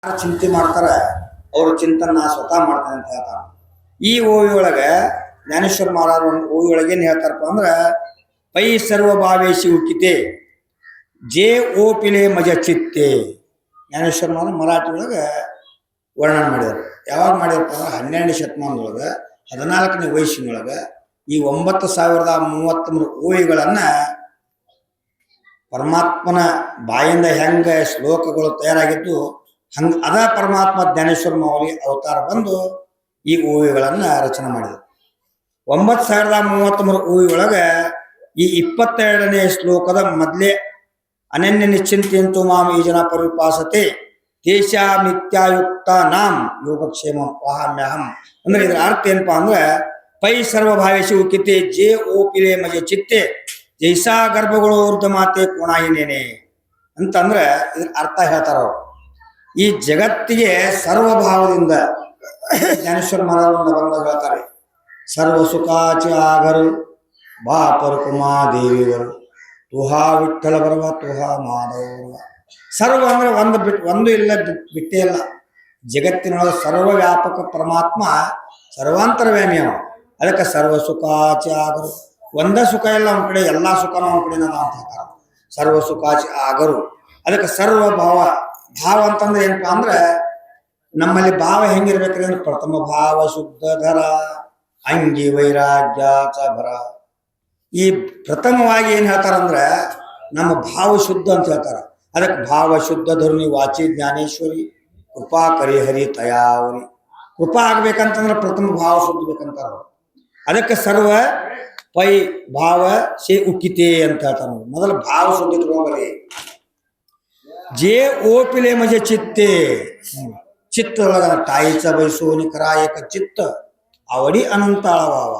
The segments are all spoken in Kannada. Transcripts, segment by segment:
ಚಿಂತೆ ಮಾಡ್ತಾರ ಅವ್ರ ಚಿಂತನ ನಾ ಸ್ವತಃ ಮಾಡ್ತೇನೆ ಅಂತ ಹೇಳ್ತಾರ. ಈ ಓವಿ ಒಳಗೆ ಜ್ಞಾನೇಶ್ವರ ಮಹಾರಾಜ ಓವಿ ಒಳಗೆ ಏನ್ ಹೇಳ್ತಾರಪ್ಪ ಅಂದ್ರ ಪೈ ಸರ್ವಭಾವೇಶಿ ಉಕ್ಕಿತೆ ಜೇ ಓಪಿಲೆ ಮಜ ಚಿತ್ತೆ. ಜ್ಞಾನೇಶ್ವರ ಮಹಾರಾಜ ಮರಾಠಿ ಒಳಗೆ ವರ್ಣನೆ ಮಾಡಿದರು. ಯಾವಾಗ ಮಾಡಿದಪ್ಪ ಅಂದ್ರೆ 12ನೇ ಶತಮಾನದೊಳಗೆ 14ನೇ ವಯಸ್ಸಿನೊಳಗೆ ಈ 9033 ಓವಿಗಳನ್ನ ಪರಮಾತ್ಮನ ಬಾಯಿಂದ ಹೆಂಗ ಶ್ಲೋಕಗಳು ತಯಾರಾಗಿದ್ದು ಹಂಗ ಅದ ಪರಮಾತ್ಮ ಜ್ಞಾನೇಶ್ವರ ಮಾವಲಿ ಅವತಾರ ಬಂದು ಈ ಓವಿಗಳನ್ನ ರಚನೆ ಮಾಡಿದರು. 9033 ಓವಿ ಒಳಗೆ ಈ 22ನೇ ಶ್ಲೋಕದ ಮೊದಲೇ ಅನನ್ಯ ನಿಶ್ಚಿಂತೆಯಂತೂ ಮಾಂ ಈ ಜನ ಪರಿಪಾಸತೆ ತೇಷಾ ನಿತ್ಯಾಯುಕ್ತ ನಾಂ ಯೋಗಕ್ಷೇಮ ವಾಹಮ್ಯಹಂ. ಅಂದ್ರೆ ಇದ್ರ ಅರ್ಥ ಏನಪ್ಪಾ ಅಂದ್ರೆ ಪೈ ಸರ್ವಭಾವೇಶಿ ಉಕ್ಕಿತೆ ಜೇ ಓಪಿಲೆ ಮಜೆ ಚಿತ್ತೆ ಜೈಸಾ ಗರ್ಭಗಳು ಊರ್ಧ ಮಾತೆ ಕೋಣಾಹಿನೇನೆ ಅಂತಂದ್ರೆ ಇದ್ರ ಅರ್ಥ ಹೇಳ್ತಾರ ಅವರು. ಈ ಜಗತ್ತಿಗೆ ಸರ್ವಭಾವದಿಂದ ಜ್ಞಾನೇಶ್ವರ ಮಹಾರಾಜರಿಂದ ಬಂದಾಗ ಹೇಳ್ತಾರೆ, ಸರ್ವ ಸುಖಾಚ ಆಗರು ಬಾ ಪರಕುಮಾ ದೇವಿಗಳು ತುಹಾ ವಿಠಲ ಬರುವ ತುಹಾ ಮಾಧವ ಬರುವ. ಸರ್ವ ಅಂದ್ರೆ ಒಂದು ಇಲ್ಲ ಬಿಟ್ಟೇ ಇಲ್ಲ. ಜಗತ್ತಿನೊಳಗೆ ಸರ್ವ ವ್ಯಾಪಕ ಪರಮಾತ್ಮ ಸರ್ವಾಂತರವ್ಯಾಮಿ ಅವ. ಅದಕ್ಕೆ ಸರ್ವ ಸುಖಾಚ ಆಗರು, ಒಂದ ಸುಖ ಇಲ್ಲ ಅವನ ಕಡೆ, ಎಲ್ಲಾ ಸುಖನೂ ಅವನ ಕಡೆ ಅಂತ ಹೇಳ್ತಾರ. ಸರ್ವ ಸುಖಾಚ ಆಗರು. ಅದಕ್ಕೆ ಸರ್ವ ಭಾವ. ಭಾವ ಅಂತಂದ್ರೆ ಏನಪ್ಪಾ ಅಂದ್ರೆ ನಮ್ಮಲ್ಲಿ ಭಾವ ಹೆಂಗಿರ್ಬೇಕ್ರಿ ಅಂದ್ರೆ ಪ್ರಥಮ ಭಾವ ಶುದ್ಧ ಧರ ಅಂಗಿ ವೈರಾಗ್ಯ ಚಭರ. ಈ ಪ್ರಥಮವಾಗಿ ಏನ್ ಹೇಳ್ತಾರಂದ್ರೆ ನಮ್ಮ ಭಾವ ಶುದ್ಧ ಅಂತ ಹೇಳ್ತಾರ. ಅದಕ್ಕೆ ಭಾವ ಶುದ್ಧ ಧರುಣಿ ವಾಚಿ ಜ್ಞಾನೇಶ್ವರಿ ಕೃಪಾ ಕರಿ ಹರಿ ತಯಾವರಿ. ಕೃಪಾ ಆಗ್ಬೇಕಂತಂದ್ರೆ ಪ್ರಥಮ ಭಾವ ಶುದ್ಧ ಬೇಕಂತಾರ. ಅದಕ್ಕೆ ಸರ್ವ ಪೈ ಭಾವ ಸೇ ಉಕ್ಕಿತೆ ಅಂತ ಹೇಳ್ತಾರ. ಮೊದಲು ಭಾವ ಶುದ್ಧ ಇಟ್ಕೊಂಡ್ಬರಿ. ಜೇ ಓಪಿಲೆ ಮಜೆ ಚಿತ್ತೆ. ಚಿತ್ತದೊಳಗ ತಾಯಿಚ ಬಯಸೋನಿ ಕರಾಯಕ ಚಿತ್ತ ಅವಡಿ ಅನಂತ ಅಳವಾವ.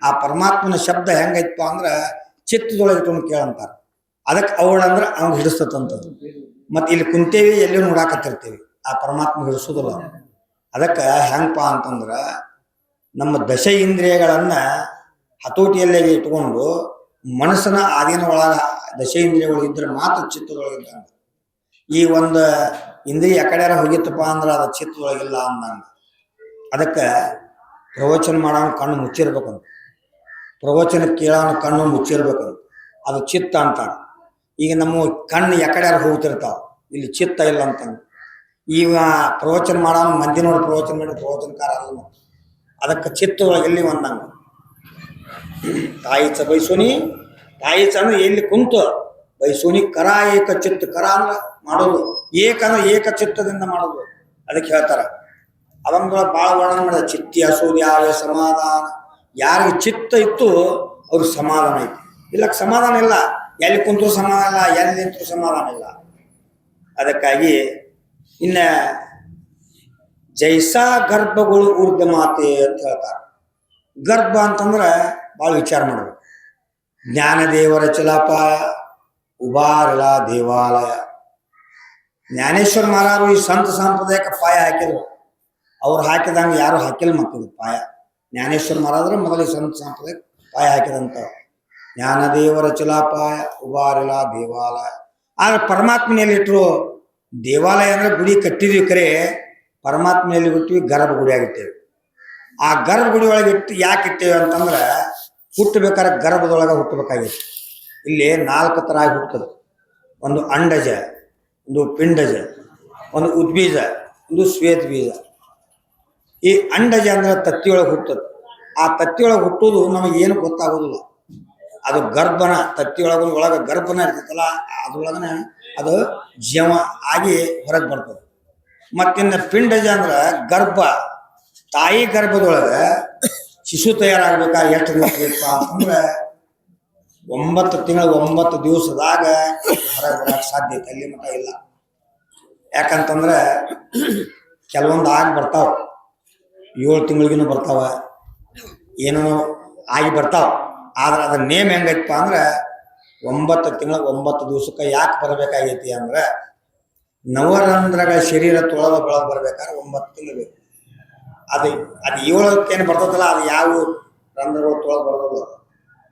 ಆ ಪರಮಾತ್ಮನ ಶಬ್ದ ಹೆಂಗೈತಪ್ಪ ಅಂದ್ರ ಚಿತ್ತದೊಳಗೆ ಇಟ್ಕೊಂಡು ಕೇಳಂತಾರ. ಅದಕ್ಕೆ ಅವಳಂದ್ರೆ ಅವ್ನು ಹಿಡಿಸ್ತಂಥದ್ದು. ಮತ್ತೆ ಇಲ್ಲಿ ಕುಂತೇವಿ ಎಲ್ಲಿ ನೋಡಾಕತ್ತಿರ್ತೀವಿ, ಆ ಪರಮಾತ್ಮ ಹಿಡಿಸೋದಿಲ್ಲ. ಅದಕ್ಕೆ ಹೆಂಗಪ್ಪ ಅಂತಂದ್ರ ನಮ್ಮ ದಶ ಇಂದ್ರಿಯಗಳನ್ನ ಹತೋಟಿಯಲ್ಲೇ ಇಟ್ಕೊಂಡು ಮನಸ್ಸನ್ನ ಆಧೀನ ಒಳಗ ದಶ ಇಂದ್ರಿಯಗಳು ಇದ್ರೆ ಮಾತ್ರ ಚಿತ್ತದೊಳಗಿದ್ದ. ಈ ಒಂದು ಇಂದ್ರಿಯ ಕಡೆಯಾರ ಹೋಗಿತ್ತಪ್ಪ ಅಂದ್ರೆ ಅದು ಚಿತ್ತದೊಳಗಿಲ್ಲ ಅಂದಂಗ. ಅದಕ್ಕೆ ಪ್ರವಚನ ಮಾಡೋನು ಕಣ್ಣು ಮುಚ್ಚಿರ್ಬೇಕಂತ, ಪ್ರವಚನ ಕೇಳೋನು ಕಣ್ಣು ಮುಚ್ಚಿರ್ಬೇಕಂತ. ಅದು ಚಿತ್ತ ಅಂತಾರ. ಈಗ ನಮ್ಮ ಕಣ್ಣು ಎಕಡೆಯಾರ ಹೋಗ್ತಿರ್ತಾವ, ಇಲ್ಲಿ ಚಿತ್ತ ಇಲ್ಲ ಅಂತಂದು. ಈಗ ಪ್ರವಚನ ಮಾಡೋನು ಮಂದಿ ನೋಡಿ ಪ್ರವಚನ ಮಾಡಿ ಪ್ರವಚನಕಾರ ಅಲ್ಲ. ಅದಕ್ಕೆ ಚಿತ್ತದೊಳಗೆಲ್ಲಿ ಒಂದಂಗ. ತಾಯಿ ಚ ಬೈಸೋನಿ, ತಾಯಿ ಚ ಅಂದ್ರೆ ಎಲ್ಲಿ ಕುಂತು, ಬೈಸೋನಿ ಕರ ಏಕ ಚಿತ್ತ. ಕರ ಅಂದ್ರೆ ಮಾಡೋದು, ಏಕ ಅಂದ್ರೆ ಏಕ ಚಿತ್ತದಿಂದ ಮಾಡೋದು. ಅದಕ್ಕೆ ಹೇಳ್ತಾರ. ಅದೊಂದು ಭಾಳ ವರ್ಣನೆ ಮಾಡಿದ. ಚಿತ್ತಿ ಹಸೋದು ಯಾವ ಸಮಾಧಾನ. ಯಾರಿಗೆ ಚಿತ್ತ ಇತ್ತು ಅವ್ರಿಗೆ ಸಮಾಧಾನ ಐತಿ. ಇಲ್ಲಕ್ಕೆ ಸಮಾಧಾನ ಇಲ್ಲ. ಎಲ್ಲಿ ಕುಂತರೂ ಸಮಾಧಾನ ಇಲ್ಲ, ಎಲ್ಲಿ ನಿಂತರೂ ಸಮಾಧಾನ ಇಲ್ಲ. ಅದಕ್ಕಾಗಿ ಇನ್ನ ಜೈಸಾ ಗರ್ಭಗಳು ಊರ್ಧ ಮಾತೆ ಅಂತ ಹೇಳ್ತಾರೆ. ಗರ್ಭ ಅಂತಂದ್ರೆ ಭಾಳ ವಿಚಾರ ಮಾಡಬೇಕು. ಜ್ಞಾನದೇವರ ಚಿಲಾಪಾಯ ಉಬಾರಲ ದೇವಾಲಯ. ಜ್ಞಾನೇಶ್ವರ ಮಹಾರಾಜರು ಈ ಸಂತ ಸಂಪ್ರದಾಯಕ್ಕೆ ಪಾಯ ಹಾಕಿದ್ರು. ಅವ್ರು ಹಾಕಿದಂಗೆ ಯಾರು ಹಾಕಿಲ್ಲ ಮಕ್ಕಳು ಪಾಯ. ಜ್ಞಾನೇಶ್ವರ ಮಹಾರಾಜರು ಮೊದಲು ಸಂತ ಸಂಪ್ರದಾಯಕ್ಕೆ ಪಾಯ ಹಾಕಿದಂತ. ಜ್ಞಾನದೇವರ ಚಿಲಾಪಾಯ ಉಬಾರಲ ದೇವಾಲಯ. ಆದ್ರೆ ಪರಮಾತ್ಮನೆಯಲ್ಲಿಟ್ಟರು ದೇವಾಲಯ ಅಂದ್ರೆ ಗುಡಿ ಕಟ್ಟಿದ್ವಿ ಕರೆ, ಪರಮಾತ್ಮನಲ್ಲಿ ಬಿಟ್ಟಿವಿ ಗರ್ಭಗುಡಿ ಆಗಿರ್ತೇವೆ. ಆ ಗರ್ಭಗುಡಿ ಒಳಗೆ ಇಟ್ಟು ಯಾಕೆ ಇಟ್ಟೇವೆ ಅಂತಂದ್ರೆ ಹುಟ್ಟಬೇಕಾದ್ರೆ ಗರ್ಭದೊಳಗೆ ಹುಟ್ಟಬೇಕಾಗಿತ್ತು. ಇಲ್ಲಿ 4 ಥರ ಆಗಿ ಹುಟ್ಟುತ್ತದೆ. ಒಂದು ಅಂಡಜ, ಒಂದು ಪಿಂಡಜ, ಒಂದು ಉದ್ಬೀಜ, ಒಂದು ಶ್ವೇತ ಬೀಜ. ಈ ಅಂಡಜ ಅಂದ್ರೆ ತತ್ತಿಯೊಳಗೆ ಹುಟ್ಟುತ್ತದೆ. ಆ ತತ್ತಿಯೊಳಗೆ ಹುಟ್ಟುವುದು ನಮಗೇನು ಗೊತ್ತಾಗೋದಿಲ್ಲ. ಅದು ಗರ್ಭನ ಒಳಗೆ ಗರ್ಭನ ಇರ್ತೈತಲ್ಲ, ಅದ್ರೊಳಗನೆ ಅದು ಜೀವ ಆಗಿ ಹೊರಗೆ ಬರ್ತದೆ. ಮತ್ತಿನ್ನು ಪಿಂಡಜ ಅಂದ್ರೆ ಗರ್ಭ, ತಾಯಿ ಗರ್ಭದೊಳಗೆ ಶಿಶು ತಯಾರಾಗಬೇಕಾದ್ರೆ ಎಷ್ಟು ಬೇಕಪ್ಪ ಅಂತಂದ್ರೆ 9 ತಿಂಗಳು 9 ದಿವಸದಾಗ ಹೊರಗೆ ಬರೋಕ್ಕೆ ಸಾಧ್ಯತೆ ಅಲ್ಲಿ ಮಟ್ಟ ಇಲ್ಲ. ಯಾಕಂತಂದ್ರೆ ಕೆಲವೊಂದು ಆಗಿ ಬರ್ತಾವ, 7 ತಿಂಗಳಿಗೂ ಬರ್ತಾವ, ಏನೋ ಆಗಿ ಬರ್ತಾವ. ಆದ್ರೆ ಅದ್ರ ನೇಮ್ ಹೆಂಗೈತಪ್ಪ ಅಂದ್ರೆ 9 ತಿಂಗಳ 9 ದಿವಸಕ್ಕೆ ಯಾಕೆ ಬರಬೇಕಾಗೈತಿ ಅಂದ್ರೆ ನವರಂಧ್ರಗಳ ಶರೀರ ತೊಳೆದ ಬೆಳೆದು ಬರ್ಬೇಕಾದ್ರೆ 9 ತಿಂಗಳು ಬೇಕು. ಅದು 7ಕ್ಕೇನು ಬರ್ತದಲ್ಲ, ಅದು ಯಾವ ರಂಧ್ರಗಳು ತೊಳೆದು ಬರೋದಿಲ್ಲ.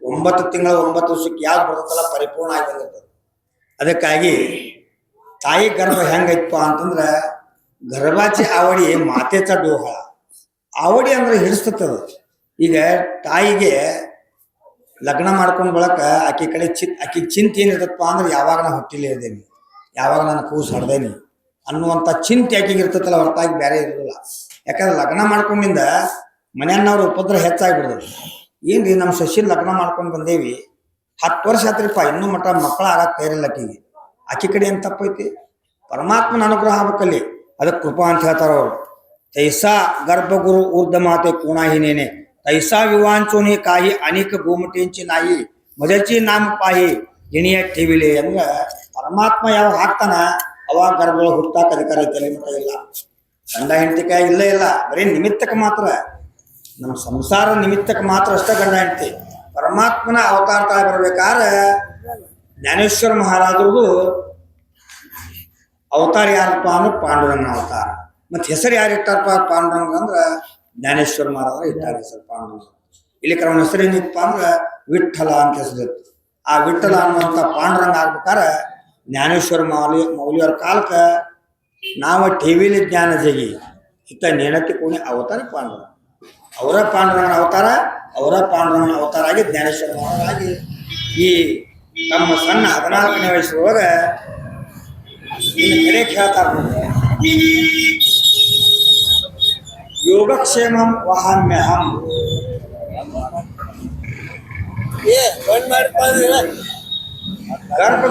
9 ತಿಂಗಳ 9 ದಿವಸಕ್ಕೆ ಯಾವ್ದು ಬರ್ತದಲ್ಲ ಪರಿಪೂರ್ಣ ಆಗಿ ಬಂದಿರ್ತದೆ. ಅದಕ್ಕಾಗಿ ತಾಯಿ ಗರ್ಭ ಹೆಂಗೈತಪ್ಪ ಅಂತಂದ್ರೆ ಗರ್ಭಾची आवडी ಮಾತೆचा डोहाळा आवडी ಅಂದ್ರೆ ಹಿಡಿಸ್ತದ ಈಗ ತಾಯಿಗೆ ಲಗ್ನ ಮಾಡ್ಕೊಂಡ್ ಬಳಕ ಆಕಿ ಕಡೆ ಆಕಿ ಚಿಂತೆ ಏನಿರ್ತಪ್ಪ ಅಂದ್ರೆ ಯಾವಾಗ ನಾ ಹೊಟ್ಟಿಲೇ ಇದ್ದೇನೆ ಯಾವಾಗ ನಾನು ಕೂಸು ಹಡ್ದೇನಿ ಅನ್ನುವಂಥ ಚಿಂತೆ ಆಕಿಗೆ ಇರ್ತೈತಲ್ಲ ಹೊರತಾಗಿ ಬೇರೆ ಇರೋದಿಲ್ಲ ಯಾಕಂದ್ರೆ ಲಗ್ನ ಮಾಡ್ಕೊಂಡಿಂದ ಮನೆಯನ್ನವ್ರ ಉಪದ್ರ ಹೆಚ್ಚಾಗ್ಬಿಡ್ತದೆ ಏನ್ರಿ ನಮ್ಮ ಸೊಸಿನ ಲಗ್ನ ಮಾಡ್ಕೊಂಡು ಬಂದೇವಿ 10 ವರ್ಷ ಆತ್ರಿಪ್ಪ ಇನ್ನೂ ಮಟ್ಟ ಮಕ್ಕಳ ಆಗಕ್ಕೆ ತಯಾರಿಲ್ಲ ಆಕಿಗೆ ಆಕಿ ಕಡೆ ಏನು ತಪ್ಪೈತಿ ಪರಮಾತ್ಮನ ಅನುಗ್ರಹ ಆಗ್ಬೇಕಲ್ಲಿ ಅದಕ್ಕೆ ಕೃಪಾ ಅಂತ ಹೇಳ್ತಾರ ಅವರು तैसा गर्भगुरु ऊर्ध माते कोणाहीने तैसा विवांचोनी काही अनेक गोमटेंची नाही मजाची नाम पाही ಗಿಣಿಯ ಟಿವಿಲೆ ಅಂದ್ರೆ ಪರಮಾತ್ಮ ಯಾವಾಗ ಹಾಕ್ತಾನ ಅವಾಗ ಗರ್ಭಗಳು ಹುಟ್ಟಾಕ ಅಧಿಕಾರ ತಲೆ ಮಟ್ಟ ಇಲ್ಲ ಗಂಡ ಹೆಂಡತಿ ಕೈ ಇಲ್ಲೇ ಇಲ್ಲ ಬರೀ ನಿಮಿತ್ತಕ್ಕೆ ಮಾತ್ರ ನಮ್ಮ ಸಂಸಾರ ನಿಮಿತ್ತಕ್ಕೆ ಮಾತ್ರ ಅಷ್ಟೇ ಗಂಡ ಹೆಂಡತಿ ಪರಮಾತ್ಮನ ಅವತಾರ ತಾಯಿ ಬರ್ಬೇಕಾದ್ರೆ ಜ್ಞಾನೇಶ್ವರ ಮಹಾರಾಜರದು ಅವತಾರ ಯಾರಪ್ಪ ಅಂದ್ರೆ ಪಾಂಡುರಂಗನ ಅವತಾರ ಮತ್ತೆ ಹೆಸರು ಯಾರು ಇಟ್ಟಾರಪ್ಪ ಪಾಂಡುರಂಗ ಅಂದ್ರೆ ಜ್ಞಾನೇಶ್ವರ ಮಹಾರಾಜರು ಇಟ್ಟಾರ ಹೆಸರು ಪಾಂಡುರಂಗ ಇಲ್ಲಿ ಅವನ ಹೆಸರು ಏನಿತ್ತಪ್ಪ ಅಂದ್ರೆ ವಿಠ್ಠಲ ಅಂತ ಹೆಸರಿತ್ತು ಆ ವಿಠ್ಠಲ ಅನ್ನುವಂಥ ಪಾಂಡುರಂಗ ಆಗ್ಬೇಕಾರೆ ಜ್ಞಾನೇಶ್ವರ ಮೌಲಿಯವರ ಕಾಲಕ್ಕೆ ನಾವು ಟಿವಿಲಿ ಜ್ಞಾನ ಜಗಿ ಇತ್ತ ನೇಣತಿ ಕೋಣಿ ಅವತಾರ ಪಾಂಡುರಂಗ ಅವರ ಪಾಂಡುರಂಗನ ಅವತಾರ ಆಗಿ ಜ್ಞಾನೇಶ್ವರ ಮಹಾರಾಜರಾಗಿ ಈ ತಮ್ಮ ಸಣ್ಣ 14ನೇ ವಯಸ್ಸೊಳಗೆ ಇನ್ನು ಕಡೆ ಹೇಳ್ತಾರ ಯೋಗಕ್ಷೇಮಂ ವಹಾಮ್ಯಹಂ ಗರ್ಭ